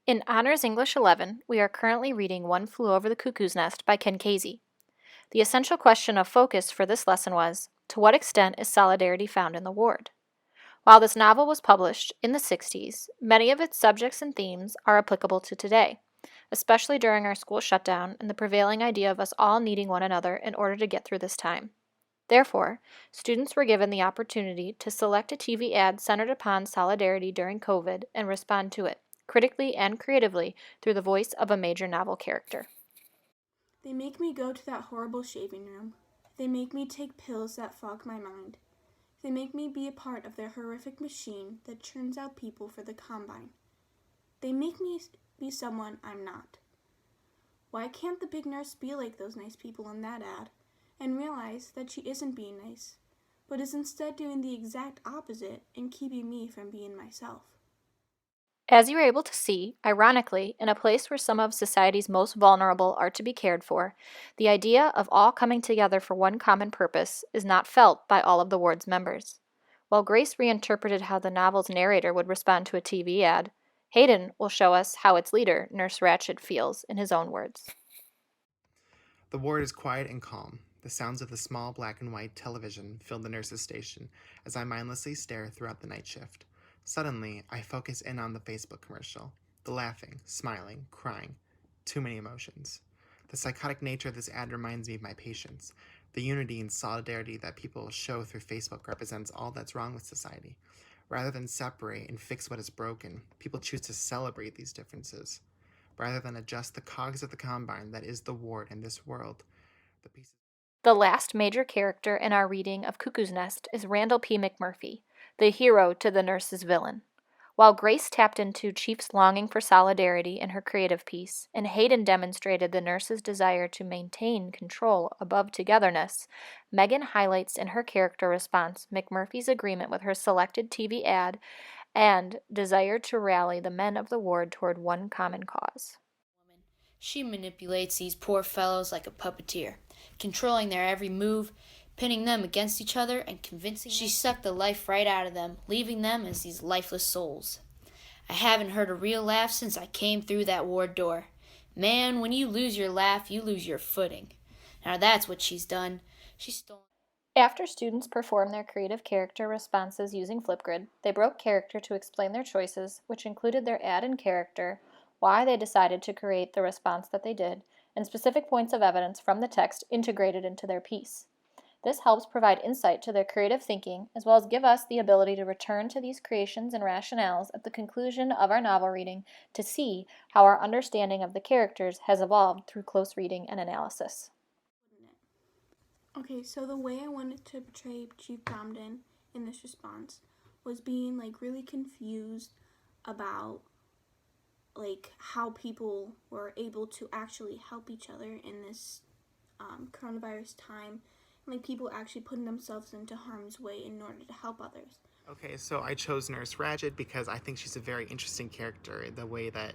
In Honors English 11, we are currently reading One Flew Over the Cuckoo's Nest by Ken Casey. The essential question of focus for this lesson was, to what extent is solidarity found in the ward? While this novel was published in the 60s, many of its subjects and themes are applicable to today, especially during our school shutdown and the prevailing idea of us all needing one another in order to get through this time. Therefore, students were given the opportunity to select a TV ad centered upon solidarity during COVID and respond to it, critically and creatively, through the voice of a major novel character. They make me go to that horrible shaving room. They make me take pills that fog my mind. They make me be a part of their horrific machine that churns out people for the combine. They make me be someone I'm not. Why can't the big nurse be like those nice people in that ad and realize that she isn't being nice, but is instead doing the exact opposite and keeping me from being myself? As you are able to see, ironically, in a place where some of society's most vulnerable are to be cared for, the idea of all coming together for one common purpose is not felt by all of the ward's members. While Grace reinterpreted how the novel's narrator would respond to a TV ad, Hayden will show us how its leader, Nurse Ratched, feels in his own words. The ward is quiet and calm. The sounds of the small black and white television fill the nurse's station as I mindlessly stare throughout the night shift. Suddenly, I focus in on the Facebook commercial. The laughing, smiling, crying. Too many emotions. The psychotic nature of this ad reminds me of my patients. The unity and solidarity that people show through Facebook represents all that's wrong with society. Rather than separate and fix what is broken, people choose to celebrate these differences. Rather than adjust the cogs of the combine that is the ward in this world, the pieces... The last major character in our reading of Cuckoo's Nest is Randall P. McMurphy, the hero to the nurse's villain. While Grace tapped into Chief's longing for solidarity in her creative piece, and Hayden demonstrated the nurse's desire to maintain control above togetherness, Meghan highlights in her character response McMurphy's agreement with her selected TV ad and desire to rally the men of the ward toward one common cause. She manipulates these poor fellows like a puppeteer, controlling their every move, pinning them against each other, and convincing she sucked the life right out of them, leaving them as these lifeless souls. I haven't heard a real laugh since I came through that ward door. Man, when you lose your laugh, you lose your footing. Now that's what she's done. She's stolen. After students performed their creative character responses using Flipgrid, they broke character to explain their choices, which included their ad and character, why they decided to create the response that they did, and specific points of evidence from the text integrated into their piece. This helps provide insight to their creative thinking, as well as give us the ability to return to these creations and rationales at the conclusion of our novel reading to see how our understanding of the characters has evolved through close reading and analysis. Okay, so the way I wanted to portray Chief Bromden in this response was being really confused about how people were able to actually help each other in this coronavirus time, and people actually putting themselves into harm's way in order to help others. Okay, so I chose Nurse Ratched because I think she's a very interesting character, the way that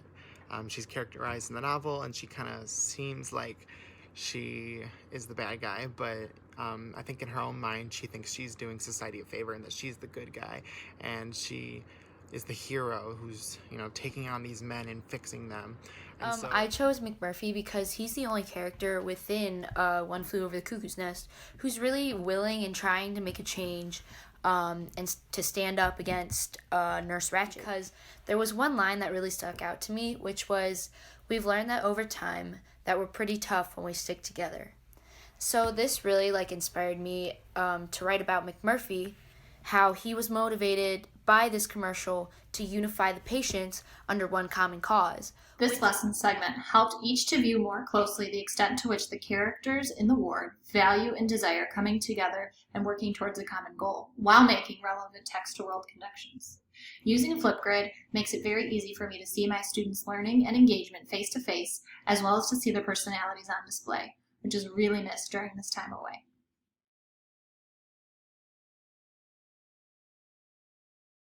she's characterized in the novel, and she kind of seems like she is the bad guy, but I think in her own mind she thinks she's doing society a favor and that she's the good guy, and she is the hero who's, taking on these men and fixing them. And I chose McMurphy because he's the only character within One Flew Over the Cuckoo's Nest who's really willing and trying to make a change and to stand up against Nurse Ratched. Because there was one line that really stuck out to me, which was, "We've learned that over time that we're pretty tough when we stick together." So this really inspired me to write about McMurphy, how he was motivated by this commercial to unify the patients under one common cause. This lesson segment helped each to view more closely the extent to which the characters in the ward value and desire coming together and working towards a common goal, while making relevant text-to-world connections. Using Flipgrid makes it very easy for me to see my students' learning and engagement face-to-face, as well as to see their personalities on display, which is really missed during this time away.